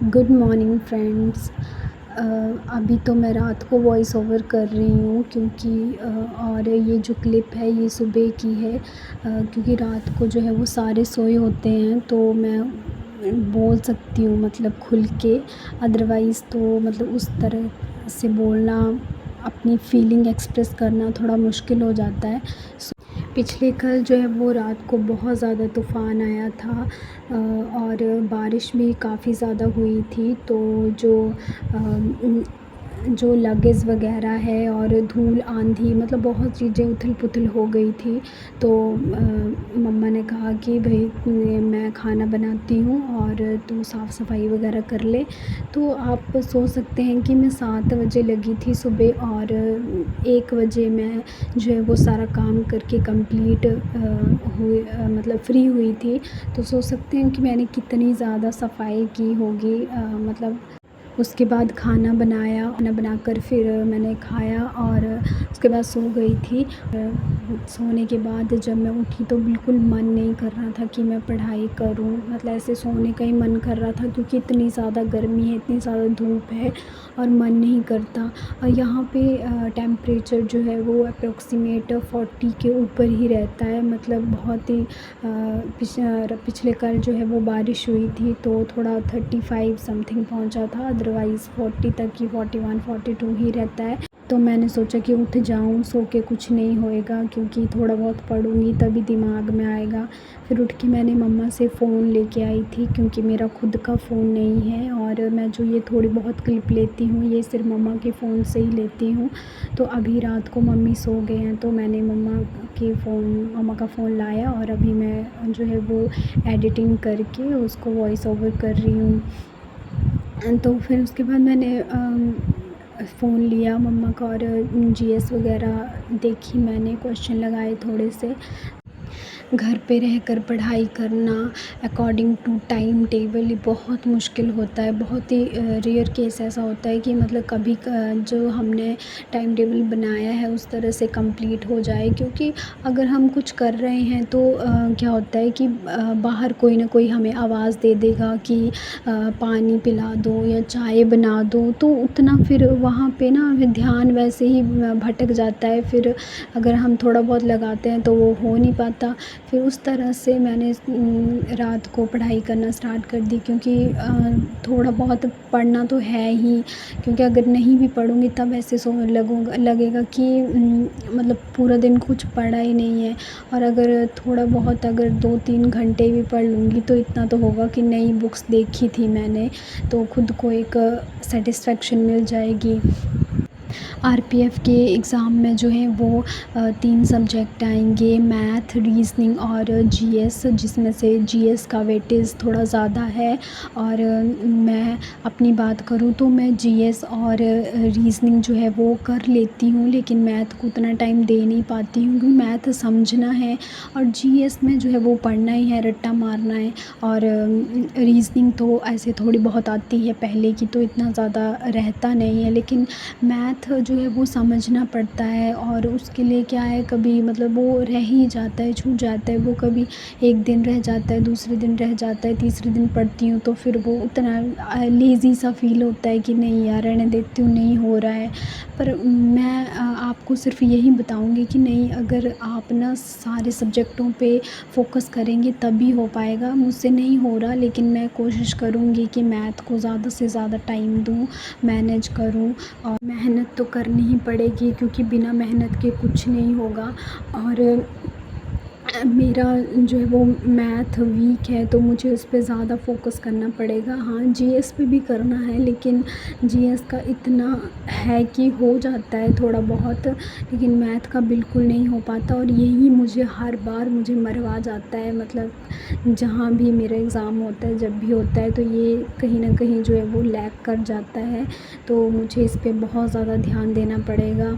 Good morning friends. अभी तो मैं रात को वॉइस ओवर कर रही हूँ क्योंकि और ये जो क्लिप है ये सुबह की है, क्योंकि रात को जो है वो सारे सोए होते हैं तो मैं बोल सकती हूँ मतलब खुल के। अदरवाइज़ तो मतलब उस तरह से बोलना, अपनी फीलिंग एक्सप्रेस करना थोड़ा मुश्किल हो जाता है। पिछले कल जो है वो रात को बहुत ज़्यादा तूफ़ान आया था, और बारिश भी काफ़ी ज़्यादा हुई थी। तो जो लगेज वगैरह है और धूल आंधी मतलब बहुत चीज़ें उथल-पुथल हो गई थी। तो मम्मा ने कहा कि भई मैं खाना बनाती हूँ और तू साफ़ सफाई वगैरह कर ले। तो आप सोच सकते हैं कि मैं 7 बजे लगी थी सुबह और 1 बजे मैं जो है वो सारा काम करके कंप्लीट मतलब फ्री हुई थी। तो सोच सकते हैं कि मैंने कितनी ज़्यादा सफाई की होगी। मतलब उसके बाद खाना बनाया, खाना बनाकर फिर मैंने खाया और उसके बाद सो गई थी। सोने के बाद जब मैं उठी तो बिल्कुल मन नहीं कर रहा था कि मैं पढ़ाई करूं, मतलब ऐसे सोने का ही मन कर रहा था क्योंकि इतनी ज़्यादा गर्मी है, इतनी ज़्यादा धूप है और मन नहीं करता। और यहाँ पे टेम्परेचर जो है वो अप्रॉक्सीमेट 40 के ऊपर ही रहता है। मतलब बहुत ही पिछले कल जो है वो बारिश हुई थी तो थोड़ा 35 समथिंग पहुँचा था, अदरवाइज़ 40 तक ही 41 42 ही रहता है। तो मैंने सोचा कि उठ जाऊँ, सो के कुछ नहीं होएगा क्योंकि थोड़ा बहुत पढ़ूँगी तभी दिमाग में आएगा। फिर उठ के मैंने मम्मा से फ़ोन लेके आई थी क्योंकि मेरा खुद का फ़ोन नहीं है और मैं जो ये थोड़ी बहुत क्लिप लेती हूँ ये सिर्फ मम्मा के फ़ोन से ही लेती हूँ। तो अभी रात को मम्मी सो गए हैं तो मैंने मम्मा का फ़ोन लाया और अभी मैं जो है वो एडिटिंग करके उसको वॉइस ओवर कर रही हूँ। तो फिर उसके बाद मैंने फ़ोन लिया मम्मा का और जीएस वगैरह देखी, मैंने क्वेश्चन लगाए थोड़े से। घर पे रहकर पढ़ाई करना अकॉर्डिंग टू टाइम टेबल ये बहुत मुश्किल होता है। बहुत ही रेयर केस ऐसा होता है कि मतलब कभी जो हमने टाइम टेबल बनाया है उस तरह से कंप्लीट हो जाए, क्योंकि अगर हम कुछ कर रहे हैं तो क्या होता है कि बाहर कोई ना कोई हमें आवाज़ दे देगा कि पानी पिला दो या चाय बना दो, तो उतना फिर वहाँ पे ना ध्यान वैसे ही भटक जाता है। फिर अगर हम थोड़ा बहुत लगाते हैं तो वो हो नहीं पाता। फिर उस तरह से मैंने रात को पढ़ाई करना स्टार्ट कर दी क्योंकि थोड़ा बहुत पढ़ना तो है ही, क्योंकि अगर नहीं भी पढ़ूँगी तब ऐसे लगेगा कि मतलब पूरा दिन कुछ पढ़ा ही नहीं है। और अगर थोड़ा बहुत अगर 2-3 घंटे भी पढ़ लूँगी तो इतना तो होगा कि नई बुक्स देखी थी मैंने, तो खुद को एक सेटिस्फेक्शन मिल जाएगी। आरपीएफ के एग्ज़ाम में जो है वो 3 सब्जेक्ट आएंगे, मैथ, रीज़निंग और जीएस, जिसमें से जीएस का वेटेज थोड़ा ज़्यादा है। और मैं अपनी बात करूँ तो मैं जीएस और रीज़निंग जो है वो कर लेती हूँ, लेकिन मैथ को उतना टाइम दे नहीं पाती हूँ क्योंकि मैथ समझना है और जीएस में जो है वो पढ़ना ही है, रट्टा मारना है। और रीज़निंग तो ऐसे थोड़ी बहुत आती है पहले की, तो इतना ज़्यादा रहता नहीं है, लेकिन मैथ जो है वो समझना पड़ता है और उसके लिए क्या है, कभी मतलब वो रह ही जाता है, छूट जाता है। वो कभी एक दिन रह जाता है, दूसरे दिन रह जाता है, तीसरे दिन पढ़ती हूँ तो फिर वो उतना लेज़ी सा फ़ील होता है कि नहीं यार रहने देती हूँ, नहीं हो रहा है। पर मैं आपको सिर्फ यही बताऊँगी कि नहीं, अगर आप ना सारे सब्जेक्टों पे फ़ोकस करेंगे तभी हो पाएगा। मुझसे नहीं हो रहा, लेकिन मैं कोशिश करूँगी कि मैथ को ज़्यादा से ज़्यादा टाइम दूँ, मैनेज करूँ। और मेहनत तो करनी ही पड़ेगी क्योंकि बिना मेहनत के कुछ नहीं होगा। और मेरा जो है वो मैथ वीक है तो मुझे उस पे ज़्यादा फ़ोकस करना पड़ेगा। हाँ, जीएस पे भी करना है, लेकिन जीएस का इतना है कि हो जाता है थोड़ा बहुत, लेकिन मैथ का बिल्कुल नहीं हो पाता और यही मुझे हर बार मुझे मरवा जाता है। मतलब जहाँ भी मेरा एग्ज़ाम होता है, जब भी होता है, तो ये कहीं ना कहीं जो है वो लैग कर जाता है। तो मुझे इस पे बहुत ज़्यादा ध्यान देना पड़ेगा।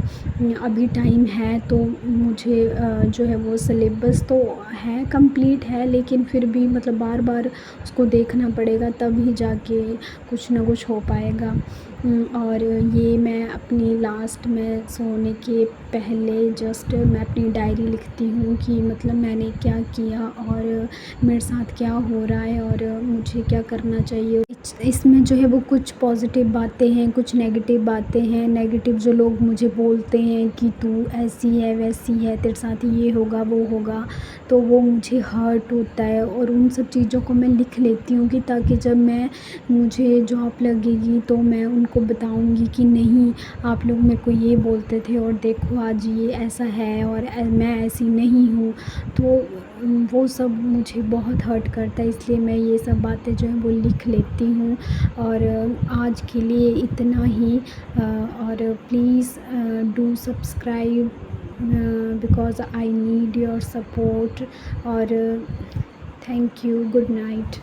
अभी टाइम है तो मुझे जो है वो सिलेबस तो है, कंप्लीट है, लेकिन फिर भी मतलब बार बार उसको देखना पड़ेगा तभी जाके कुछ ना कुछ हो पाएगा। और ये मैं अपनी लास्ट में सोने के पहले जस्ट मैं अपनी डायरी लिखती हूँ कि मतलब मैंने क्या किया और मेरे साथ क्या हो रहा है और मुझे क्या करना चाहिए। इसमें जो है वो कुछ पॉज़िटिव बातें हैं, कुछ नेगेटिव बातें हैं। नेगेटिव जो लोग मुझे बोलते हैं कि तू ऐसी है, वैसी है, तेरे साथ ये होगा, वो होगा, तो वो मुझे हर्ट होता है और उन सब चीज़ों को मैं लिख लेती हूँ कि ताकि जब मुझे जॉब लगेगी तो मैं उनको बताऊँगी कि नहीं, आप लोग मेरे को ये बोलते थे और देखो आज ये ऐसा है और मैं ऐसी नहीं हूँ। तो वो सब मुझे बहुत हर्ट करता है, इसलिए मैं ये सब बातें जो हैं वो लिख लेती हूँ। और आज के लिए इतना ही। और please do subscribe because I need your support. और थैंक यू, गुड नाइट।